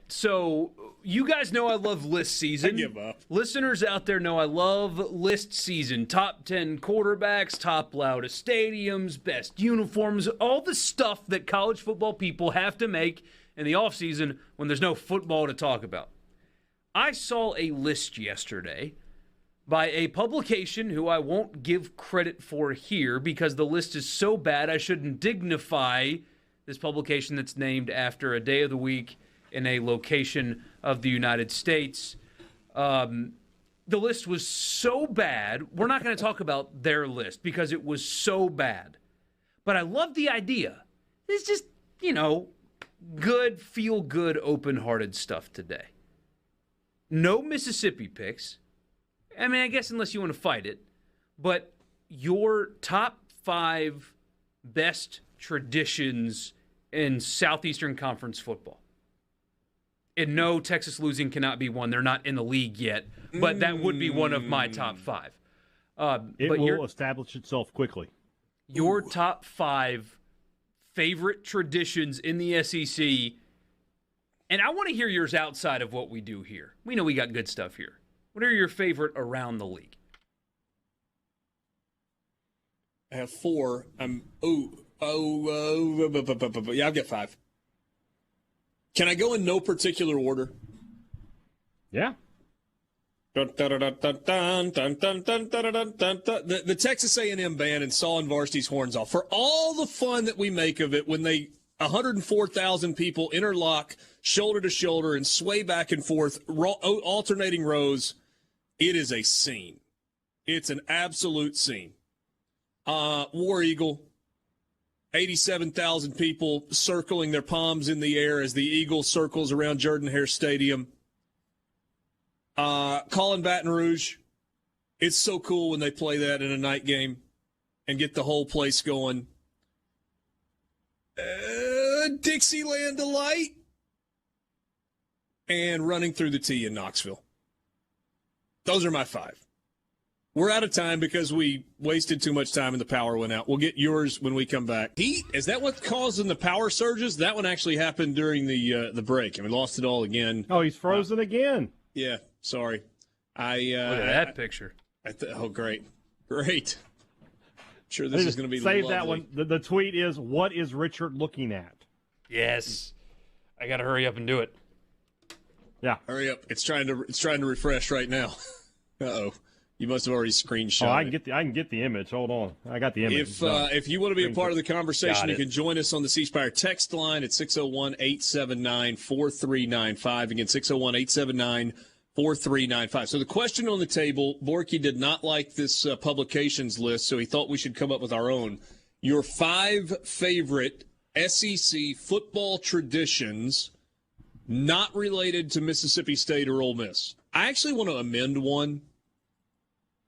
so you guys know I love list season. I give up. Listeners out there know I love list season. Top 10 quarterbacks, top loudest stadiums, best uniforms, all the stuff that college football people have to make in the offseason when there's no football to talk about. I saw a list yesterday by a publication who I won't give credit for here because the list is so bad I shouldn't dignify this publication that's named after a day of the week in a location of the United States. The list was so bad, we're not going to talk about their list because it was so bad. But I love the idea. It's just, good, feel-good, open-hearted stuff today. No Mississippi picks. I mean, I guess unless you want to fight it. But your top 5 best traditions in Southeastern Conference football. And no, Texas losing cannot be one. They're not in the league yet. But that would be one of my top 5. It will establish itself quickly. Your top 5 favorite traditions in the SEC. And I want to hear yours outside of what we do here. We know we got good stuff here. What are your favorite around the league? I have 4. Yeah, I've got 5. Can I go in no particular order? Yeah. The Texas A&M band and sawing Varsity's horns off. For all the fun that we make of it when 104,000 people interlock shoulder to shoulder and sway back and forth, alternating rows, it is a scene. It's an absolute scene. War Eagle, 87,000 people circling their palms in the air as the Eagle circles around Jordan-Hare Stadium. Calling Baton Rouge, it's so cool when they play that in a night game and get the whole place going. Dixieland Delight, and running through the T in Knoxville. Those are my 5. We're out of time because we wasted too much time and the power went out. We'll get yours when we come back. Heat, is that what's causing the power surges? That one actually happened during the break, and we lost it all again. Oh, he's frozen again. Yeah, sorry. Look at that picture. Great. Sure, this is going to be save lovely. that one. The tweet is, "What is Richard looking at?" Yes, I got to hurry up and do it. Yeah, hurry up! It's trying to refresh right now. Uh-oh, you must have already screenshot. I can get the image. Hold on, I got the image. If you want to be a part of the conversation, you can join us on the C Spire text line at 601-879-4395. Again, 601-879-4395. So the question on the table, Borky did not like this publications list, so he thought we should come up with our own. Your 5 favorite SEC football traditions not related to Mississippi State or Ole Miss. I actually want to amend one.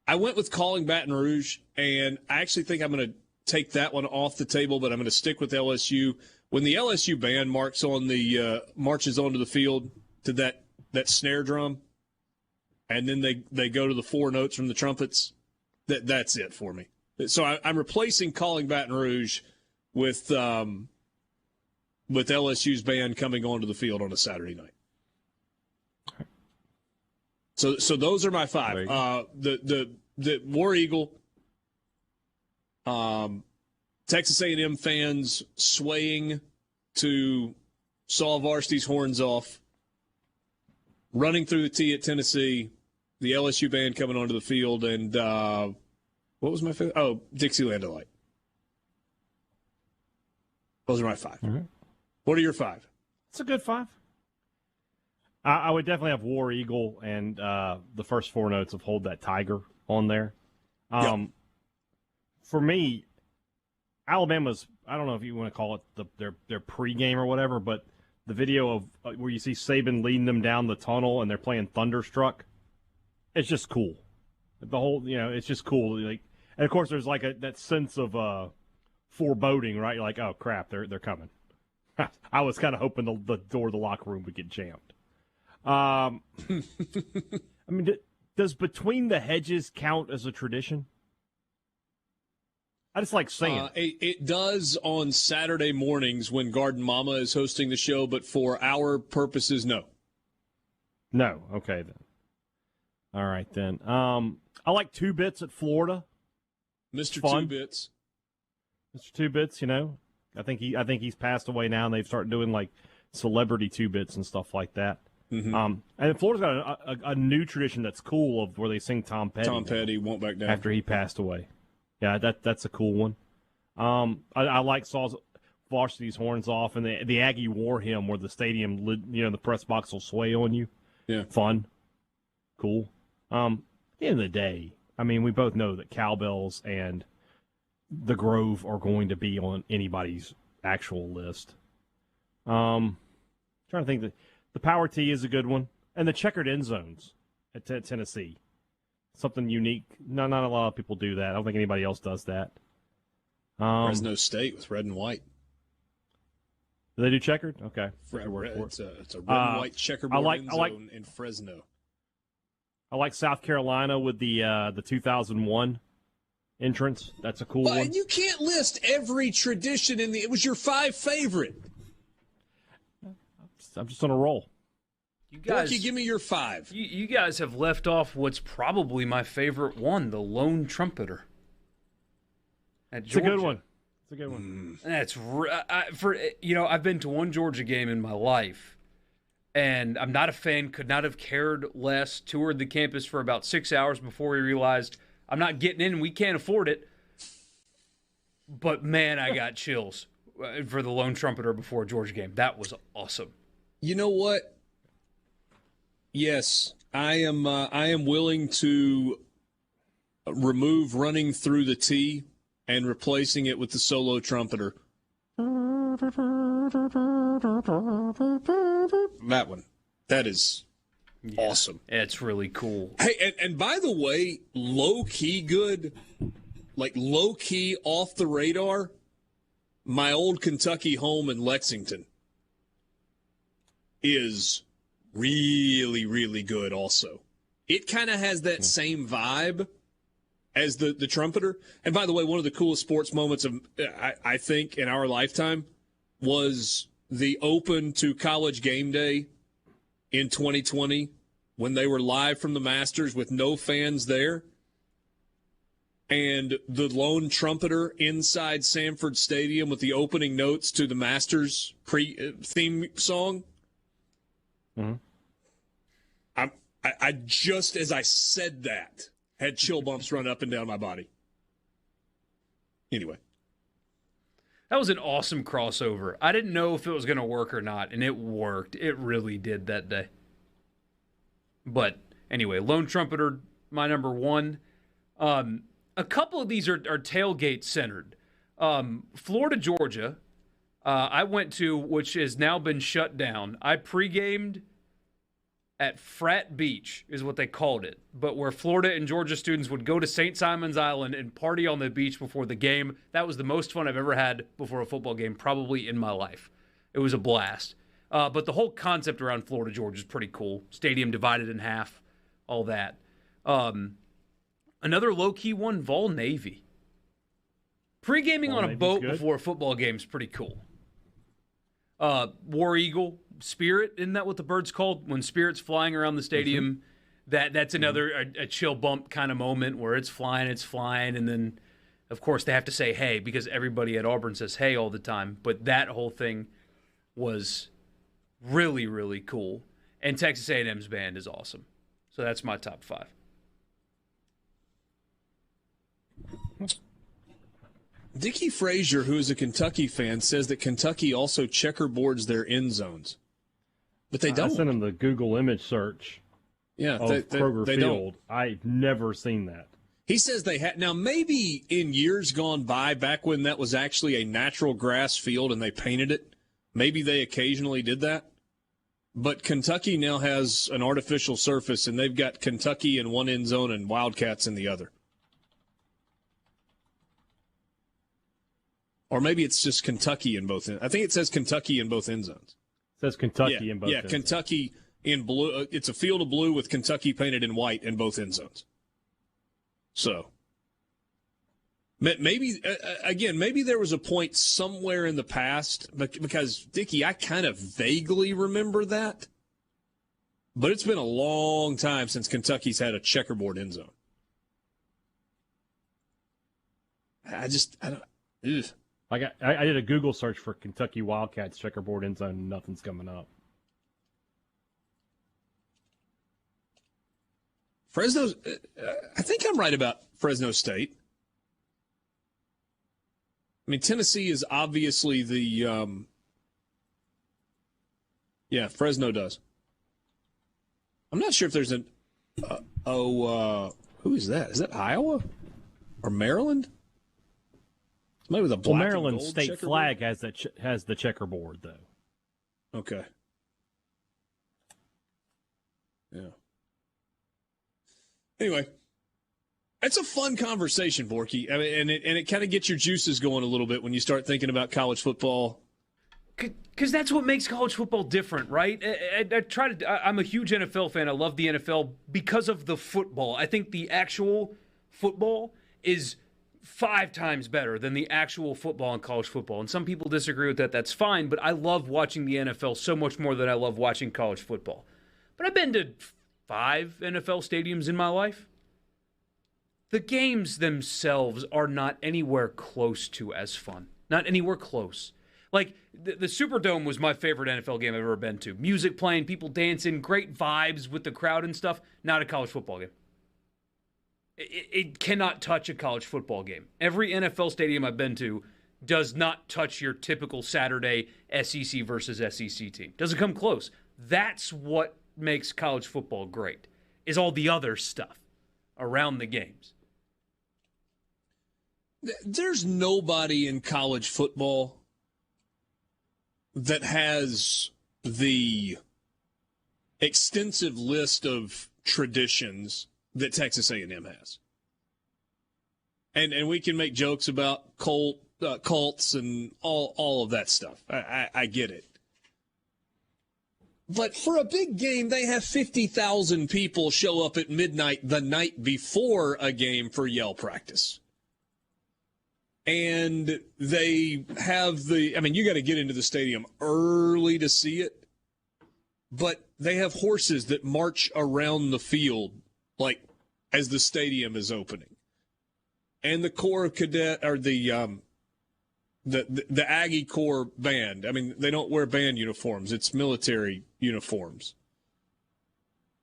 I went with calling Baton Rouge, and I actually think I'm going to take that one off the table, but I'm going to stick with LSU. When the LSU band marches onto the field to that snare drum, and then they go to the 4 notes from the trumpets, that's it for me. So I'm replacing calling Baton Rouge with LSU's band coming onto the field on a Saturday night. So those are my 5. The War Eagle, Texas A&M fans swaying to saw Varsity's horns off, running through the T at Tennessee, the LSU band coming onto the field, and what was my favorite? Oh, Dixieland Delight. Those are my 5. Mm-hmm. What are your 5? It's a good 5. I would definitely have War Eagle and the first 4 notes of Hold That Tiger on there. For me, Alabama's, I don't know if you want to call it their pregame or whatever, but the video of where you see Saban leading them down the tunnel and they're playing Thunderstruck, it's just cool. The whole, it's just cool. Like, and of course, there's like that sense of foreboding, right? You're like, oh crap, they're coming. I was kind of hoping the door of the locker room would get jammed. I mean, does Between the Hedges count as a tradition? I just like singing. It does on Saturday mornings when Garden Mama is hosting the show, but for our purposes, no. No. Okay, then. All right, then. I like Two Bits at Florida. Mr. Fun. Two Bits. Mr. Two Bits, I think he's passed away now, and they've started doing like celebrity Two Bits and stuff like that. Mm-hmm. And Florida's got a new tradition that's cool of where they sing Tom Petty. Tom Petty won't back down after he passed away. Yeah, that's a cool one. I like Saul's Varsity's Horns Off and the Aggie War Hymn where the stadium, the press box will sway on you. Yeah, fun, cool. At the end of the day, I mean, we both know that cowbells and the Grove are going to be on anybody's actual list. Trying to think that the Power Tee is a good one, and the checkered end zones at Tennessee, something unique. Not a lot of people do that. I don't think anybody else does that. Fresno State with red and white. Do they do checkered? Okay, it's a red and white checkerboard end zone in Fresno. I like South Carolina with the 2001 entrance. That's a cool one. And you can't list every tradition it was your 5 favorite. I'm just on a roll. You guys, Borky, give me your 5. You guys have left off what's probably my favorite one, the Lone Trumpeter. It's a good one. It's a good one. That's I've been to one Georgia game in my life, and I'm not a fan. Could not have cared less. Toured the campus for about 6 hours before we realized I'm not getting in. We can't afford it. But man, I got chills for the Lone Trumpeter before a Georgia game. That was awesome. You know what? Yes, I am willing to remove running through the T and replacing it with the solo trumpeter. That one. That is awesome. It's really cool. Hey, and by the way, low-key good, like low-key off the radar, my old Kentucky home in Lexington is really, really good also. It kind of has that same vibe as the trumpeter. And by the way, one of the coolest sports moments of I think in our lifetime was the open to College Game Day in 2020 when they were live from the Masters with no fans there. And the lone trumpeter inside Sanford Stadium with the opening notes to the Masters theme song. Mm-hmm. I just, as I said that, had chill bumps run up and down my body. Anyway. That was an awesome crossover. I didn't know if it was going to work or not, and it worked. It really did that day. But anyway, Lone Trumpeter, my number 1. A couple of these are tailgate centered. Florida, Georgia, I went to, which has now been shut down. I pre-gamed at Frat Beach is what they called it, but where Florida and Georgia students would go to St. Simon's Island and party on the beach before the game. That was the most fun I've ever had before a football game, probably in my life. It was a blast. But the whole concept around Florida, Georgia is pretty cool. Stadium divided in half, all that. Another low-key one, Vol Navy. Pre-gaming on a boat before a football game is pretty cool. War Eagle, Spirit, isn't that what the bird's called? When Spirit's flying around the stadium, that's another a chill bump kind of moment where it's flying, and then, of course, they have to say hey because everybody at Auburn says hey all the time. But that whole thing was really, really cool. And Texas A&M's band is awesome. So that's my top 5. Dickie Frazier, who is a Kentucky fan, says that Kentucky also checkerboards their end zones. But they don't. I sent him the Google image search of Kroger they Field. don't. I've never seen that. He says they had. Now, maybe in years gone by, back when that was actually a natural grass field and they painted it, maybe they occasionally did that. But Kentucky now has an artificial surface, and they've got Kentucky in one end zone and Wildcats in the other. Or maybe it's just Kentucky in both. I think it says Kentucky in both end zones. It says Kentucky in both end zones. Yeah, Kentucky in blue. It's a field of blue with Kentucky painted in white in both end zones. So, Maybe, again, maybe there was a point somewhere in the past, because, Dickie, I kind of vaguely remember that. But it's been a long time since Kentucky's had a checkerboard end zone. I don't. Ugh. Like I did a Google search for Kentucky Wildcats checkerboard end zone, and nothing's coming up. Fresno's. I think I'm right about Fresno State. I mean, Tennessee is obviously the. Yeah, Fresno does. I'm not sure if there's an. Who is that? Is that Iowa or Maryland? Maybe with a black Maryland and gold state checkerboard? flag has the checkerboard though. Okay. Yeah. Anyway, it's a fun conversation, Borky. I mean, and it kind of gets your juices going a little bit when you start thinking about college football. Because that's what makes college football different, right? I'm a huge NFL fan. I love the NFL because of the football. I think the actual football is 5 times better than the actual football in college football. And some people disagree with that. That's fine. But I love watching the NFL so much more than I love watching college football. But I've been to 5 NFL stadiums in my life. The games themselves are not anywhere close to as fun. Not anywhere close. Like, the Superdome was my favorite NFL game I've ever been to. Music playing, people dancing, great vibes with the crowd and stuff. Not a college football game. It cannot touch a college football game. Every NFL stadium I've been to does not touch your typical Saturday SEC versus SEC team. Doesn't come close. That's what makes college football great, is all the other stuff around the games. There's nobody in college football that has the extensive list of traditions that Texas A&M has. And we can make jokes about cults and all of that stuff. I get it. But for a big game, they have 50,000 people show up at midnight the night before a game for yell practice. And they have you got to get into the stadium early to see it. But they have horses that march around the field, like, as the stadium is opening. And the Corps of Cadet, or the Aggie Corps band. I mean, they don't wear band uniforms. It's military uniforms.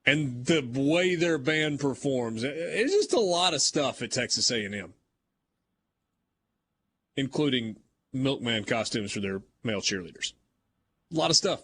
And the way their band performs, it's just a lot of stuff at Texas A&M. Including milkman costumes for their male cheerleaders. A lot of stuff.